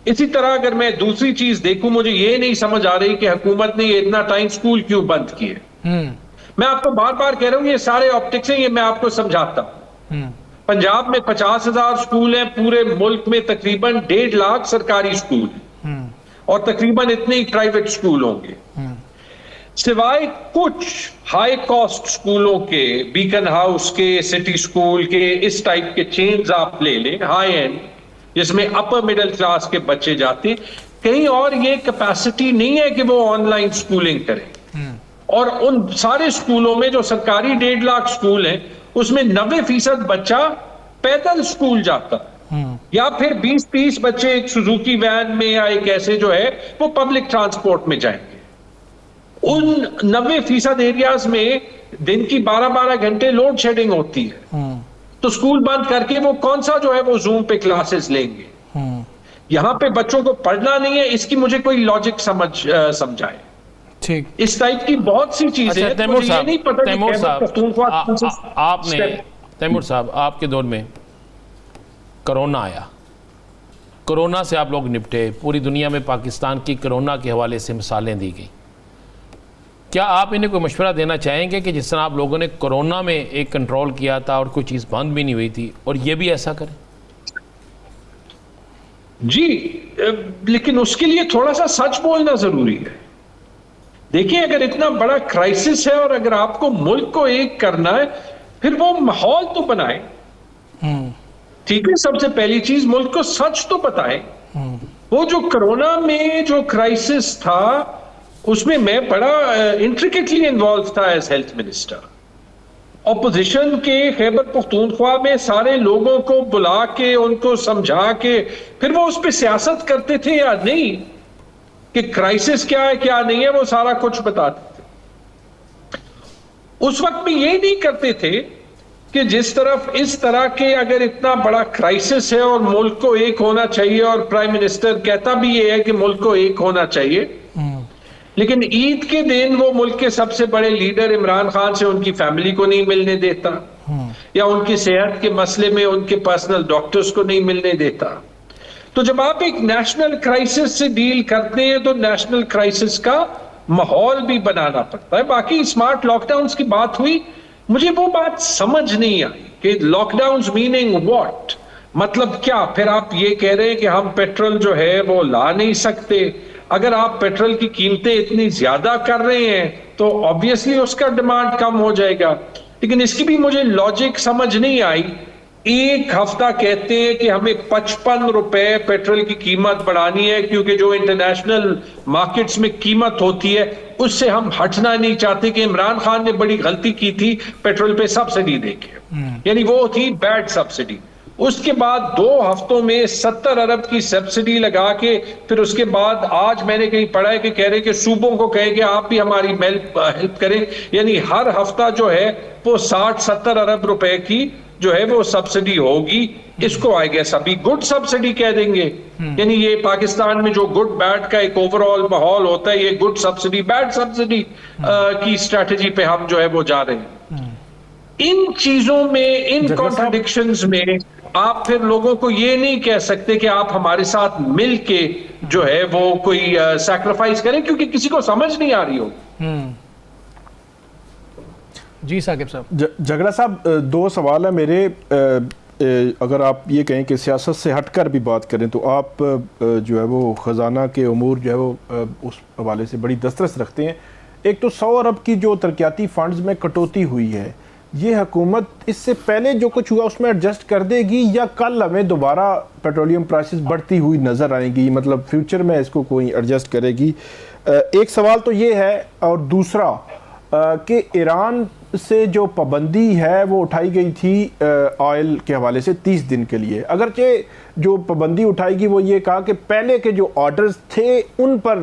इसी तरह अगर मैं दूसरी चीज देखूं, मुझे ये नहीं समझ आ रही कि हुकूमत ने इतना टाइम स्कूल क्यों बंद किए। मैं आपको बार बार कह रहा हूं ये सारे ऑप्टिक्स हैं, ये मैं आपको समझाता हूं। पंजाब में 50,000 स्कूल हैं, पूरे मुल्क में तकरीबन 1.5 लाख सरकारी स्कूल हैं, और तकरीबन इतने ही प्राइवेट स्कूल होंगे। सिवाय कुछ हाई कॉस्ट स्कूलों के, बीकन हाउस के, सिटी स्कूल के, इस टाइप के चेन्स आप ले लें हाई एंड, जिसमें अपर मिडिल क्लास के बच्चे जाते, कहीं और ये कैपेसिटी नहीं है कि वो ऑनलाइन स्कूलिंग करें। और उन सारे स्कूलों में जो सरकारी 1.5 लाख स्कूल हैं, उसमें 90% बच्चा पैदल स्कूल जाता है, या फिर 20-30 बच्चे एक सुजुकी वैन में या एक ऐसे जो है वो पब्लिक ट्रांसपोर्ट में जाएंगे। उन 90% एरियाज में दिन की 12-12 घंटे लोड शेडिंग होती है। तो स्कूल बंद करके वो कौन सा जो है वो जूम पे क्लासेस लेंगे? यहां पे बच्चों को पढ़ना नहीं है, इसकी मुझे कोई लॉजिक समझाए। ठीक, इस टाइप की बहुत सी चीजें हैं। तैमूर मुझे ये नहीं पता कि तैमूर खैबर पख्तूनख्वा आपने तैमूर साहब, आपके दौर में कोरोना आया, कोरोना से आप लोग निपटे, पूरी दुनिया में पाकिस्तान की कोरोना के हवाले से मिसालें दी गई। क्या आप इन्हें कोई मशवरा देना चाहेंगे कि जिस तरह आप लोगों ने कोरोना में एक कंट्रोल किया था और कोई चीज़ बंद भी नहीं हुई थी, और ये भी ऐसा करें? जी, लेकिन उसके लिए थोड़ा सा सच बोलना जरूरी है। देखिए, अगर इतना बड़ा क्राइसिस है और अगर आपको मुल्क को एक करना है, फिर वो माहौल तो बनाए। ठीक है, सबसे पहली चीज मुल्क को सच तो बताएं। वो जो कोरोना में जो क्राइसिस था उसमें मैं बड़ा इंट्रिकेटली इन्वॉल्व था एज हेल्थ मिनिस्टर। ऑपोजिशन के खैबर पख्तूनख्वा में सारे लोगों को बुला के उनको समझा के फिर वो उस पर सियासत करते थे या नहीं, कि क्राइसिस क्या है क्या नहीं है, वो सारा कुछ बताते थे। उस वक्त में ये नहीं करते थे कि जिस तरफ इस तरह के अगर इतना बड़ा क्राइसिस है और मुल्क को एक होना चाहिए, और प्राइम मिनिस्टर कहता भी ये है कि मुल्क को एक होना चाहिए, लेकिन ईद के दिन वो मुल्क के सबसे बड़े लीडर इमरान खान से उनकी फैमिली को नहीं मिलने देता, या उनकी सेहत के मसले में उनके पर्सनल डॉक्टर्स को नहीं मिलने देता। तो जब आप एक नेशनल क्राइसिस से डील करते हैं तो नेशनल क्राइसिस का माहौल भी बनाना पड़ता है। बाकी स्मार्ट लॉकडाउन्स की बात हुई, मुझे वो बात समझ नहीं आई कि लॉकडाउन्स मीनिंग व्हाट, मतलब क्या? फिर आप ये कह रहे हैं कि हम पेट्रोल जो है वो ला नहीं सकते। अगर आप पेट्रोल की कीमतें इतनी ज्यादा कर रहे हैं तो ऑब्वियसली उसका डिमांड कम हो जाएगा। लेकिन इसकी भी मुझे लॉजिक समझ नहीं आई। एक हफ्ता कहते हैं कि हमें 55 रुपए पेट्रोल की कीमत बढ़ानी है क्योंकि जो इंटरनेशनल मार्केट्स में कीमत होती है उससे हम हटना नहीं चाहते, कि इमरान खान ने बड़ी गलती की थी पेट्रोल पे सब्सिडी देके, यानी वो थी बैड सब्सिडी। उसके बाद 2 हफ्तों में 70 अरब की सब्सिडी लगा के फिर उसके बाद आज मैंने कहीं पढ़ा है कि कह रहे कि सूबों को कहेंगे आप भी हमारी हेल्प करें, यानी हर हफ्ता जो है वो 60-70 अरब रुपए की जो है वो सब्सिडी होगी। इसको आई गेस अभी गुड सब्सिडी कह देंगे, यानी ये पाकिस्तान में जो गुड बैड का एक ओवरऑल माहौल होता है, ये गुड सब्सिडी बैड सब्सिडी की स्ट्रेटेजी पे हम जो है वो जा रहे हैं। इन चीजों में, इन कॉन्ट्रडिक्शंस में आप फिर लोगों को ये नहीं कह सकते कि आप हमारे साथ मिल के जो है वो कोई सैक्रिफाइस करें, क्योंकि किसी को समझ नहीं आ रही हो। जी साकिब साहब। झगड़ा साहब, 2 सवाल है मेरे। अगर आप ये कहें कि सियासत से हटकर भी बात करें तो आप जो है वो ख़जाना के उमूर जो है वो उस हवाले से बड़ी दस्तरस रखते हैं। एक तो 100 अरब की जो तरक्याती फंड्स में कटौती हुई है, ये हुकूमत इससे पहले जो कुछ हुआ उसमें एडजस्ट कर देगी, या कल हमें दोबारा पेट्रोलियम प्राइसेस बढ़ती हुई नज़र आएंगी, मतलब फ्यूचर में इसको कोई एडजस्ट करेगी? एक सवाल तो ये है, और दूसरा कि ईरान से जो पाबंदी है वो उठाई गई थी ऑयल के हवाले से 30 दिन के लिए, अगरचे जो पाबंदी उठाएगी वो ये कहा कि पहले के जो ऑर्डर्स थे उन पर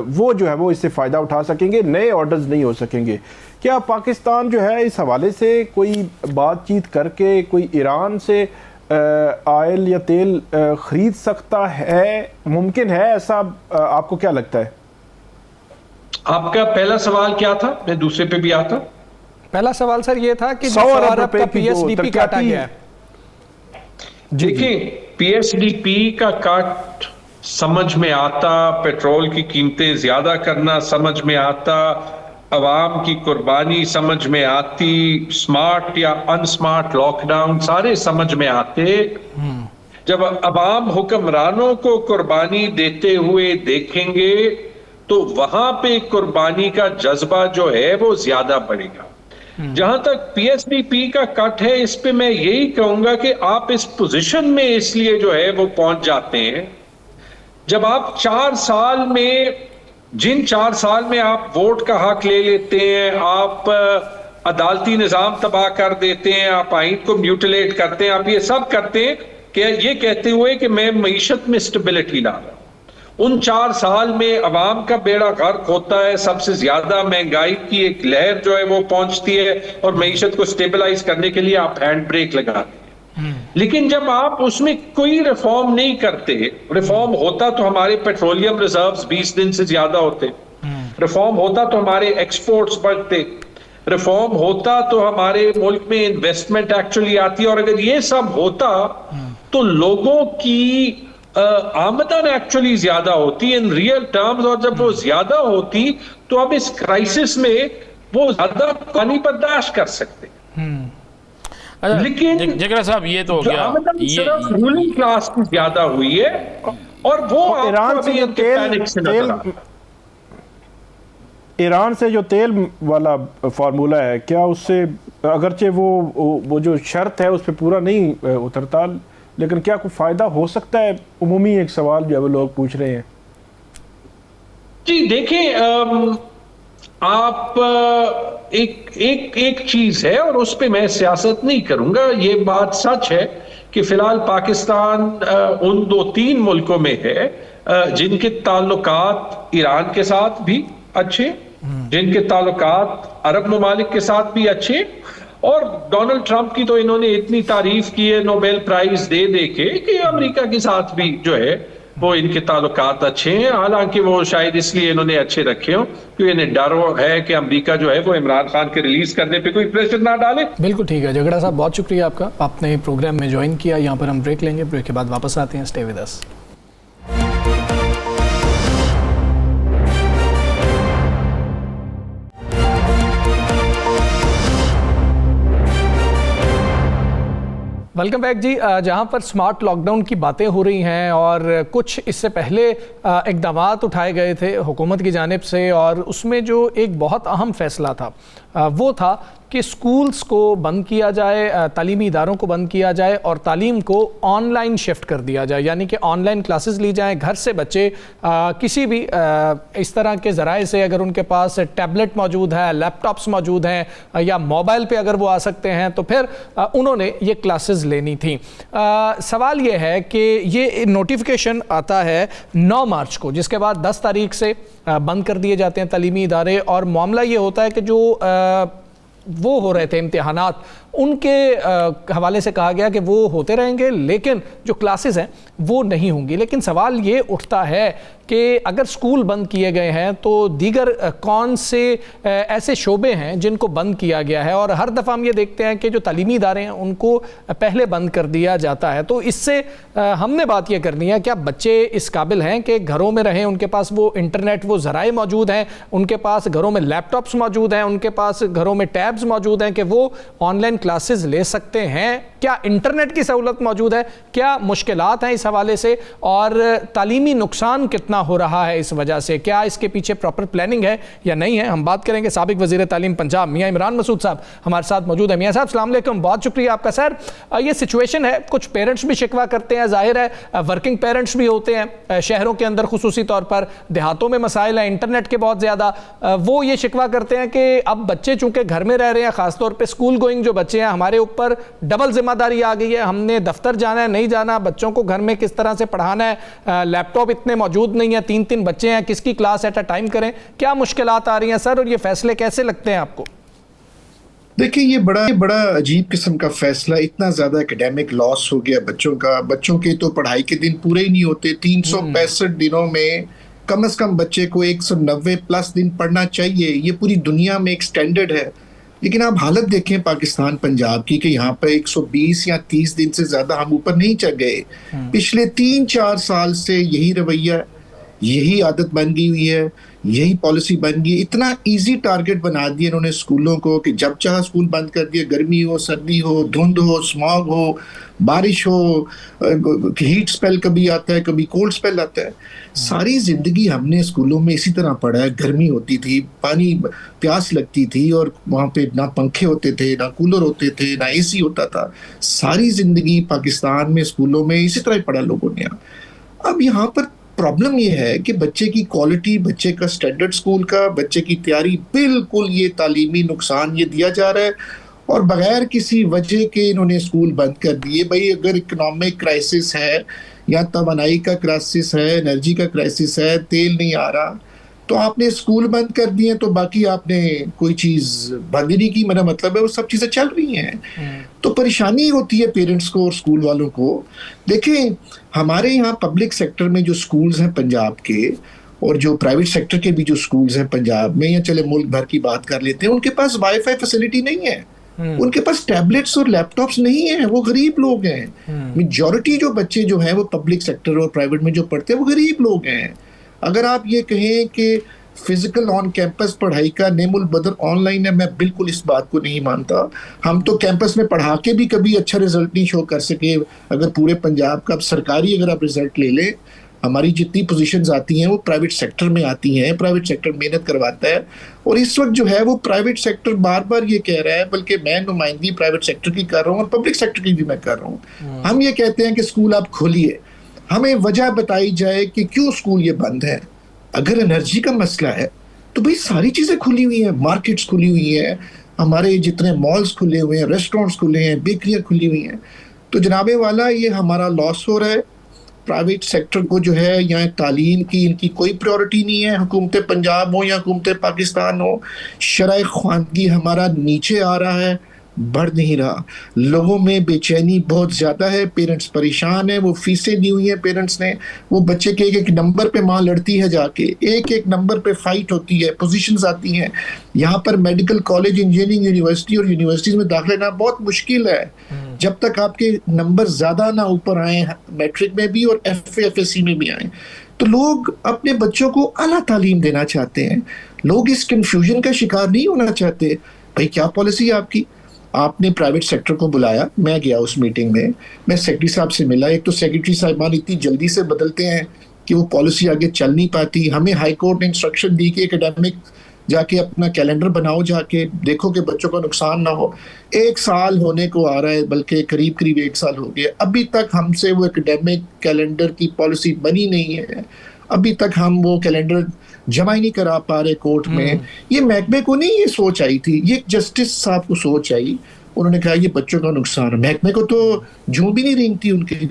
वो जो है वो इससे फ़ायदा उठा सकेंगे, नए ऑर्डर्स नहीं हो सकेंगे। क्या पाकिस्तान जो है इस हवाले से कोई बातचीत करके कोई ईरान से ऑयल या तेल ख़रीद सकता है? मुमकिन है ऐसा? आपको क्या लगता है? आपका पहला सवाल क्या था? मैं दूसरे पे भी आता। पहला सवाल सर ये था कि 100 अरब का पीएसडीपी काटा गया है। देखिए, पीएसडीपी का काट समझ में आता, पेट्रोल की कीमतें ज्यादा करना समझ में आता, अवाम की कुर्बानी समझ में आती, स्मार्ट या अनस्मार्ट लॉकडाउन सारे समझ में आते। जब अवाम हुक्मरानों को कुर्बानी देते हुए देखेंगे तो वहां पे कुर्बानी का जज्बा जो है वो ज्यादा बढ़ेगा। जहां तक पीएसडीपी का कट है, इस पे मैं यही कहूंगा कि आप इस पोजीशन में इसलिए जो है वो पहुंच जाते हैं जब आप 4 साल में, जिन 4 साल में आप वोट का हक ले लेते हैं, आप अदालती निजाम तबाह कर देते हैं, आप आइन को म्यूटिलेट करते हैं, आप ये सब करते हैं कि ये कहते हुए कि मैं मईशत में स्टेबिलिटी ला रहा हूं। उन 4 साल में अवाम का बेड़ा गर्क होता है, सबसे ज्यादा महंगाई की एक लहर जो है वो पहुंचती है और मईशत को स्टेबलाइज करने के लिए आप हैंड ब्रेक लगाते हैं। लेकिन जब आप उसमें कोई रिफॉर्म नहीं करते, रिफॉर्म होता तो हमारे पेट्रोलियम रिजर्व्स 20 दिन से ज्यादा होते, रिफॉर्म होता तो हमारे एक्सपोर्ट्स बढ़ते, रिफॉर्म होता तो हमारे मुल्क में इन्वेस्टमेंट एक्चुअली आती, और अगर ये सब होता तो लोगों की आमदन एक्चुअली ज्यादा होती इन रियल टर्म्स, और जब वो ज्यादा होती तो अब इस क्राइसिस में वो ज्यादा पानी बर्दाश्त कर सकते। अच्छा, लेकिन जगरा साहब ये तो हो गया, आमदन सिर्फ रूलिंग क्लास की ज्यादा हुई है, और वो ईरान से जो ईरान से जो तेल वाला फार्मूला है, क्या उससे अगरचे वो जो शर्त है उस पर पूरा नहीं उतरता, लेकिन क्या कोई फायदा हो सकता है? उमूमी एक सवाल जो है वो लोग पूछ रहे हैं। जी देखें, आप एक चीज है, और उस पे मैं सियासत नहीं करूंगा, ये बात सच है कि फिलहाल पाकिस्तान उन 2-3 मुल्कों में है जिनके ताल्लुकात ईरान के साथ भी अच्छे, जिनके ताल्लुकात अरब ममालिक के साथ भी अच्छे, और डोनाल्ड ट्रंप की तो इन्होंने इतनी तारीफ की है नोबेल प्राइज दे दे के कि अमेरिका के साथ भी जो है वो इनके ताल्लुकात अच्छे हैं। हालांकि वो शायद इसलिए इन्होंने अच्छे रखे हो क्योंकि इन्हें डर है कि अमेरिका जो है वो इमरान खान के रिलीज करने पे कोई प्रेशर ना डाले। बिल्कुल ठीक है झगड़ा साहब, बहुत शुक्रिया आपका, आपने प्रोग्राम में ज्वाइन किया। यहाँ पर हम ब्रेक लेंगे, ब्रेक के बाद वापस आते हैं। Stay with us. Welcome back जी। जहां पर स्मार्ट लॉकडाउन की बातें हो रही हैं और कुछ इससे पहले इक़दामात उठाए गए थे हुकूमत की जानिब से, और उसमें जो एक बहुत अहम फैसला था वो था कि स्कूल्स को बंद किया जाए, तालीमी इदारों को बंद किया जाए और तालीम को ऑनलाइन शिफ्ट कर दिया जाए, यानी कि ऑनलाइन क्लासेस ली जाएं। घर से बच्चे किसी भी इस तरह के ज़राए से, अगर उनके पास टैबलेट मौजूद है, लैपटॉप्स मौजूद हैं या मोबाइल पे अगर वो आ सकते हैं तो फिर उन्होंने ये क्लासेस लेनी थी। सवाल ये है कि ये नोटिफिकेशन आता है 9 मार्च को, जिसके बाद 10 तारीख से बंद कर दिए जाते हैं तालीमी इदारे, और मामला ये होता है कि जो वो हो रहे थे इम्तिहानात, उनके हवाले से कहा गया कि वो होते रहेंगे लेकिन जो क्लासेस हैं वो नहीं होंगी। लेकिन सवाल ये उठता है कि अगर स्कूल बंद किए गए हैं तो दीगर कौन से ऐसे शोबे हैं जिनको बंद किया गया है, और हर दफ़ा हम ये देखते हैं कि जो तालीमी इदारे हैं उनको पहले बंद कर दिया जाता है। तो इससे हमने बात ये करनी है, क्या बच्चे इस काबिल हैं कि घरों में रहें, उनके पास वो इंटरनेट, वो ज़राए मौजूद हैं, उनके पास घरों में लैपटॉप्स मौजूद हैं, उनके पास घरों में टैब्स मौजूद हैं कि वो ऑनलाइन क्लासेस ले सकते हैं? क्या इंटरनेट की सहूलत मौजूद है? क्या मुश्किलात हैं इस हवाले से, और तालीमी नुकसान कितना हो रहा है इस वजह से? क्या इसके पीछे प्रॉपर प्लानिंग है या नहीं है? हम बात करेंगे। साबिक वज़ीर तालीम पंजाब मियाँ इमरान मसूद साहब हमारे साथ मौजूद है। मियाँ साहब अस्सलाम वालेकुम, बहुत शुक्रिया आपका। सर, ये सिचुएशन है, कुछ पेरेंट्स भी शिकवा करते हैं, जाहिर है वर्किंग पेरेंट्स भी होते हैं शहरों के अंदर, खुसूसी तौर पर देहातों में मसाइल हैं इंटरनेट के बहुत ज़्यादा। वो ये शिकवा करते हैं कि अब बच्चे चूँकि घर में रह रहे हैं, ख़ासतौर पर स्कूल गोइंग जो बच्चे हैं, हमारे ऊपर डबल जिम्मेदारी आ गई है, हमने दफ्तर जाना है, नहीं जाना, बच्चों को घर में किस तरह से पढ़ाना है, लैपटॉप इतने मौजूद नहीं है, 3-3 बच्चे हैं, किसकी क्लास एट अ टाइम करें? क्या मुश्किलात आ रही हैं सर, और ये फैसले कैसे लगते हैं आपको? देखिए, ये बड़ा अजीब किस्म का फैसला, इतना ज्यादा एकेडमिक लॉस हो गया बच्चों का। बच्चों के तो पढ़ाई के दिन पूरे ही नहीं होते। 365 दिनों में कम से कम बच्चे को 190 प्लस दिन पढ़ना चाहिए। ये पूरी दुनिया में एक स्टैंडर्ड है। लेकिन आप हालत देखें पाकिस्तान पंजाब की कि यहाँ पर 120 या 30 दिन से ज्यादा हम ऊपर नहीं चढ़ गए। पिछले 3-4 साल से यही रवैया, यही आदत बन गई हुई है, यही पॉलिसी बन गई। इतना इजी टारगेट बना दिया इन्होंने स्कूलों को कि जब चाहे स्कूल बंद कर दिए, गर्मी हो, सर्दी हो, धुंध हो, स्मॉग हो, बारिश हो, हीट स्पेल कभी आता है, कभी कोल्ड स्पेल आता है। सारी जिंदगी हमने स्कूलों में इसी तरह पढ़ा है। गर्मी होती थी, पानी प्यास लगती थी, और वहाँ पे ना पंखे होते थे, ना कूलर होते थे, ना एसी होता था। सारी जिंदगी पाकिस्तान में स्कूलों में इसी तरह ही पढ़ा लोगों ने। अब यहाँ पर प्रॉब्लम ये है कि बच्चे की क्वालिटी, बच्चे का स्टैंडर्ड स्कूल का, बच्चे की तैयारी, बिल्कुल ये तालीमी नुकसान ये दिया जा रहा है, और बगैर किसी वजह के इन्होंने स्कूल बंद कर दिए। भाई, अगर इकोनॉमिक क्राइसिस है या तवानाई का क्राइसिस है, एनर्जी का क्राइसिस है, तेल नहीं आ रहा, तो आपने स्कूल बंद कर दिए तो बाकी आपने कोई चीज बंद ही नहीं की। मेरा मतलब है वो सब चीजें चल रही हैं। तो परेशानी होती है पेरेंट्स को और स्कूल वालों को। देखें, हमारे यहाँ पब्लिक सेक्टर में जो स्कूल्स हैं पंजाब के, और जो प्राइवेट सेक्टर के भी जो स्कूल्स हैं पंजाब में, या चले मुल्क भर की बात कर लेते हैं, उनके पास वाईफाई फैसिलिटी नहीं है, उनके पास टैबलेट्स और लैपटॉप्स नहीं है। वो गरीब लोग हैं। मेजॉरिटी जो बच्चे जो हैं वो पब्लिक सेक्टर और प्राइवेट में जो पढ़ते हैं वो गरीब लोग हैं। अगर आप ये कहें कि फिजिकल ऑन कैंपस पढ़ाई का नेमुल बदल ऑनलाइन है, मैं बिल्कुल इस बात को नहीं मानता। हम तो कैंपस में पढ़ा के भी कभी अच्छा रिजल्ट नहीं शो कर सके। अगर पूरे पंजाब का सरकारी अगर आप रिजल्ट ले लें, हमारी जितनी पोजीशंस आती हैं वो प्राइवेट सेक्टर में आती हैं। प्राइवेट सेक्टर मेहनत करवाता है, और इस वक्त जो है वो प्राइवेट सेक्टर बार बार ये कह रहा है, बल्कि मैं नुमाइंदगी प्राइवेट सेक्टर की कर रहा हूँ और पब्लिक सेक्टर की भी मैं कर रहा हूँ। हम ये कहते हैं कि स्कूल आप खोलिए, हमें वजह बताई जाए कि क्यों स्कूल ये बंद है। अगर एनर्जी का मसला है तो भाई सारी चीजें खुली हुई हैं, मार्केट्स खुली हुई हैं, हमारे जितने मॉल्स खुले हुए हैं, रेस्टोरेंट्स खुले हैं, बेकरियां खुली हुई हैं। तो जनाबे वाला ये हमारा लॉस हो रहा है। प्राइवेट सेक्टर को जो है यहाँ तालीम की इनकी कोई प्रायोरिटी नहीं है, हुकूमत पंजाब हो या हुकूमत पाकिस्तान हो। शरह ख्वानगी हमारा नीचे आ रहा है, बढ़ नहीं रहा। लोगों में बेचैनी बहुत ज़्यादा है, पेरेंट्स परेशान है। वो फीसें दी हुई हैं पेरेंट्स ने, वो बच्चे के एक एक नंबर पे माँ लड़ती है, जाके एक एक नंबर पे फाइट होती है, पोजीशंस आती हैं। यहाँ पर मेडिकल कॉलेज, इंजीनियरिंग यूनिवर्सिटी और यूनिवर्सिटीज़ में दाखिला लेना बहुत मुश्किल है जब तक आपके नंबर ज़्यादा ना ऊपर आए, मैट्रिक में भी और FA-FSC में भी आए। तो लोग अपने बच्चों को आला तालीम देना चाहते हैं, लोग इस कन्फ्यूजन का शिकार नहीं होना चाहते। भाई क्या पॉलिसी है आपकी? आपने प्राइवेट सेक्टर को बुलाया, मैं गया उस मीटिंग में, मैं सेक्रेटरी साहब से मिला। एक तो सेक्रेटरी साहिबान इतनी जल्दी से बदलते हैं कि वो पॉलिसी आगे चल नहीं पाती। हमें हाई कोर्ट ने इंस्ट्रक्शन दी कि एकेडमिक जाके अपना कैलेंडर बनाओ, जाके देखो कि बच्चों का नुकसान ना हो। 1 साल होने को आ रहा है, बल्कि करीब करीब 1 साल हो गया, अभी तक हमसे वो एकेडमिक कैलेंडर की पॉलिसी बनी नहीं है। अभी तक हम वो कैलेंडर जमा ही नहीं करा पा रहे कोर्ट में। ये महकमे को नहीं ये सोच आई थी, ये जस्टिस साहब को सोच आई। उन्होंने कहा ये बच्चों का नुकसान है। महकमे को तो जूं भी नहीं रेंगती उनकी,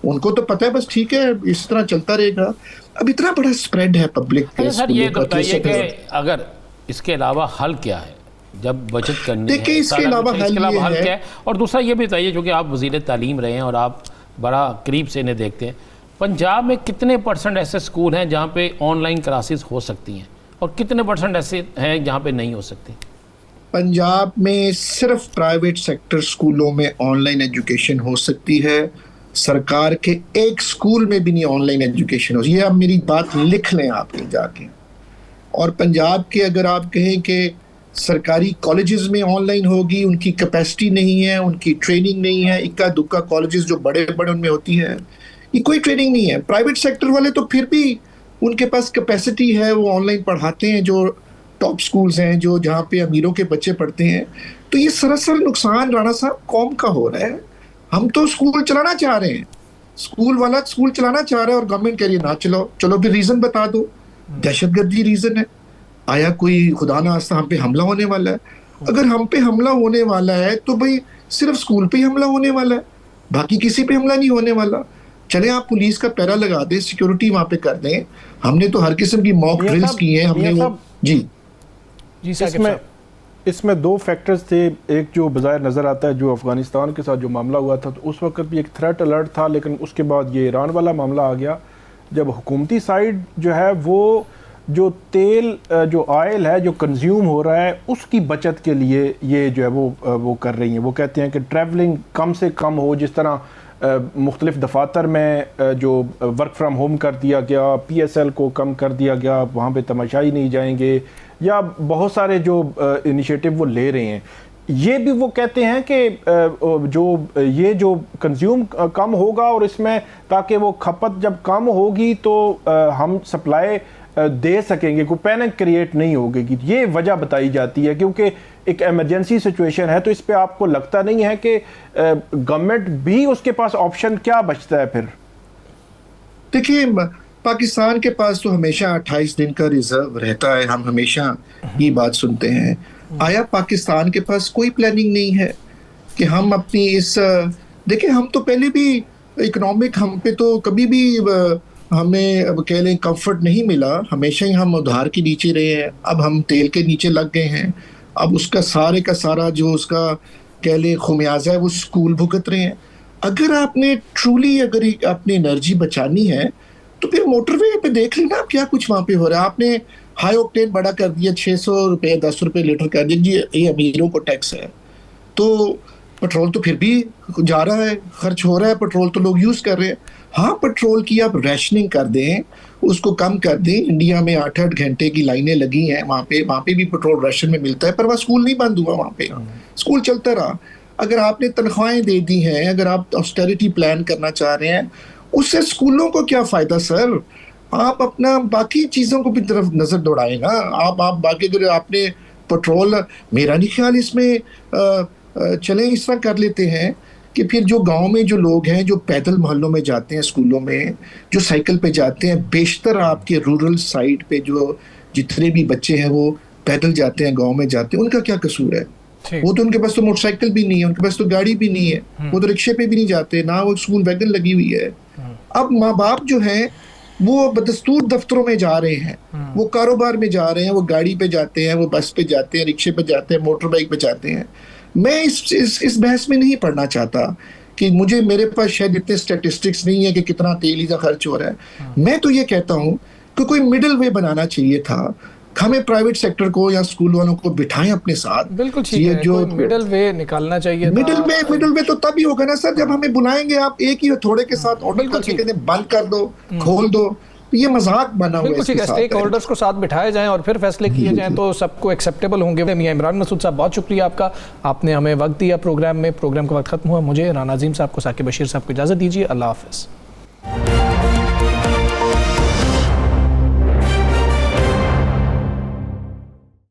उनको तो पता है बस ठीक है इस तरह चलता रहेगा। अब इतना बड़ा स्प्रेड है पब्लिक के। सर ये बताइए कि अगर इसके अलावा हल क्या है जब बचत करनी है? देखिए इसके अलावा हल क्या है? और दूसरा ये भी बताइए, जो कि आप वज़ीर तालीम रहे हैं और आप बड़ा करीब से इन्हें देखते हैं, पंजाब में कितने % ऐसे स्कूल हैं जहाँ पे ऑनलाइन क्लासेस हो सकती हैं और कितने % ऐसे हैं जहाँ पे नहीं हो सकती? पंजाब में सिर्फ प्राइवेट सेक्टर स्कूलों में ऑनलाइन एजुकेशन हो सकती है। सरकार के एक स्कूल में भी नहीं ऑनलाइन एजुकेशन हो। ये आप मेरी बात लिख लें आप कहीं जाके। और पंजाब के अगर आप कहें कि सरकारी कॉलेजेस में ऑनलाइन होगी, उनकी कैपेसिटी नहीं है, उनकी ट्रेनिंग नहीं है। इक्का दुक्का कॉलेजेस जो बड़े बड़े उनमें होती है, ये कोई ट्रेनिंग नहीं है। प्राइवेट सेक्टर वाले तो फिर भी उनके पास कैपेसिटी है, वो ऑनलाइन पढ़ाते हैं, जो टॉप स्कूल्स हैं, जो जहाँ पे अमीरों के बच्चे पढ़ते हैं। तो ये सरासर नुकसान राणा साहब कौम का हो रहा है। हम तो स्कूल चलाना चाह रहे हैं, स्कूल वाला स्कूल चलाना चाह रहा है और गवर्नमेंट कह रही है ना चलो। चलो फिर रीजन बता दो, दहशतगर्दी रीजन है, आया कोई खुदा ना खास्ता हम पे हमला होने वाला है। अगर हम पे हमला होने वाला है तो भाई सिर्फ स्कूल पे ही हमला होने वाला है, बाकी किसी पे हमला नहीं होने वाला। चले आप पुलिस का पैरा लगा दें, सिक्योरिटी वहां पे कर दें। हमने तो हर किस्म की मॉक ड्रिल्स की हैं हमने। वो जी इसमें 2 फैक्टर्स थे। एक जो बज़ाहिर नज़र आता है, जो अफ़गानिस्तान के साथ जो मामला हुआ था, तो उस वक्त भी एक थ्रेट अलर्ट था, लेकिन उसके बाद ये ईरान वाला मामला आ गया। जब हुकूमती साइड जो है वो जो तेल जो ऑयल है जो कंज्यूम हो रहा है उसकी बचत के लिए ये जो है वो कर रही हैं। वो कहते हैं कि ट्रैवलिंग कम से कम हो, जिस तरह मुख्तलिफ दफातर में जो वर्क फ्राम होम कर दिया गया, PSL को कम कर दिया गया, वहाँ पे तमाशाई नहीं जाएंगे, या बहुत सारे जो इनिशिएटिव वो ले रहे हैं। ये भी वो कहते हैं कि जो कंज्यूम कम होगा और इसमें ताकि वो खपत जब कम होगी तो हम सप्लाई दे सकेंगे, कोई पैनिक क्रिएट नहीं होगी। ये वजह बताई जाती है क्योंकि एक इमरजेंसी सिचुएशन है। तो इस पे आपको लगता नहीं है कि गवर्नमेंट भी उसके पास ऑप्शन क्या बचता है फिर? देखिए पाकिस्तान के पास तो हमेशा 28 दिन का रिजर्व रहता है, हम हमेशा ये बात सुनते हैं। आया पाकिस्तान के पास कोई प्लानिंग नहीं है कि हम अपनी इस देखिए हम तो पहले भी इकोनॉमिक हम पे तो कभी भी हमें अब कह लें कंफर्ट नहीं मिला, हमेशा ही हम उधार के नीचे रहे हैं, अब हम तेल के नीचे लग गए हैं। अब उसका सारे का सारा जो उसका कह लें खुमियाजा है वो स्कूल भुगत रहे हैं। अगर आपने ट्रूली अगर अपनी एनर्जी बचानी है तो फिर मोटरवे पे देख लेना आप क्या कुछ वहां पे हो रहा है। आपने हाई ऑक्टेन बड़ा कर दिया, 600 रुपये 10 रुपये लीटर कर दिया जी, ये अमीरों को टैक्स है। तो पेट्रोल तो फिर भी जा रहा है, खर्च हो रहा है, पेट्रोल तो लोग यूज कर रहे हैं। हाँ, पेट्रोल की आप रैशनिंग कर दें, उसको कम कर दें। इंडिया में 8-8 घंटे की लाइनें लगी हैं वहाँ पे भी पेट्रोल राशन में मिलता है, पर वह स्कूल नहीं बंद हुआ, वहाँ पे स्कूल चलता रहा। अगर आपने तनख्वाहें दे दी हैं, अगर आप ऑस्टेरिटी प्लान करना चाह रहे हैं, उससे स्कूलों को क्या फायदा सर? आप अपना बाकी चीजों को भी तरफ नजर दौड़ाएगा। आप बाकी अगर आपने पेट्रोल, मेरा नहीं ख्याल इसमें चलें इस तरह कर लेते हैं कि फिर जो गांव में जो लोग हैं जो पैदल मोहल्लों में जाते हैं, स्कूलों में जो साइकिल पे जाते हैं, बेशतर आपके रूरल साइड पे जो जितने भी बच्चे हैं वो पैदल जाते हैं, गांव में जाते हैं, उनका क्या कसूर है? वो तो उनके पास तो मोटरसाइकिल भी नहीं है, उनके पास तो गाड़ी भी नहीं है, वो तो रिक्शे पे भी नहीं जाते, ना वो स्कूल वैगन लगी हुई है। अब माँ बाप जो हैं वो बदस्तूर दफ्तरों में जा रहे हैं, वो कारोबार में जा रहे हैं, वो गाड़ी पे जाते हैं, वो बस पे जाते हैं, रिक्शे पे जाते हैं, मोटर बाइक पे जाते हैं। मैं इस बहस में नहीं पढ़ना चाहता कि मेरे पास शायद इतने स्टैटिस्टिक्स नहीं है कि कितना तेल का खर्च हो रहा है। मैं तो ये कहता हूँ कि कोई मिडिल वे बनाना चाहिए था। हमें प्राइवेट सेक्टर को या स्कूल वालों को बिठाएं अपने साथ। बिल्कुल ठीक है, जो मिडिल वे निकालना चाहिए। मिडिल वे तो तभी होगा ना सर जब हमें बुलाएंगे, आप एक ही थोड़े के साथ ऑर्डर करके कहते हैं बंद कर दो, खोल दो, ये मजाक बना हुआ है। स्टेक होल्डर्स को साथ बिठाए जाएं और फिर फैसले किए जाएं तो सबको एक्सेप्टेबल होंगे। मियां इमरान मसूद साहब, बहुत शुक्रिया आपका, आपने हमें वक्त दिया प्रोग्राम में। प्रोग्राम का वक्त खत्म हुआ। मुझे राना अजीम साहब को, साकिब बशीर साहब को इजाज़त दीजिए। अल्लाह हाफ़िज़।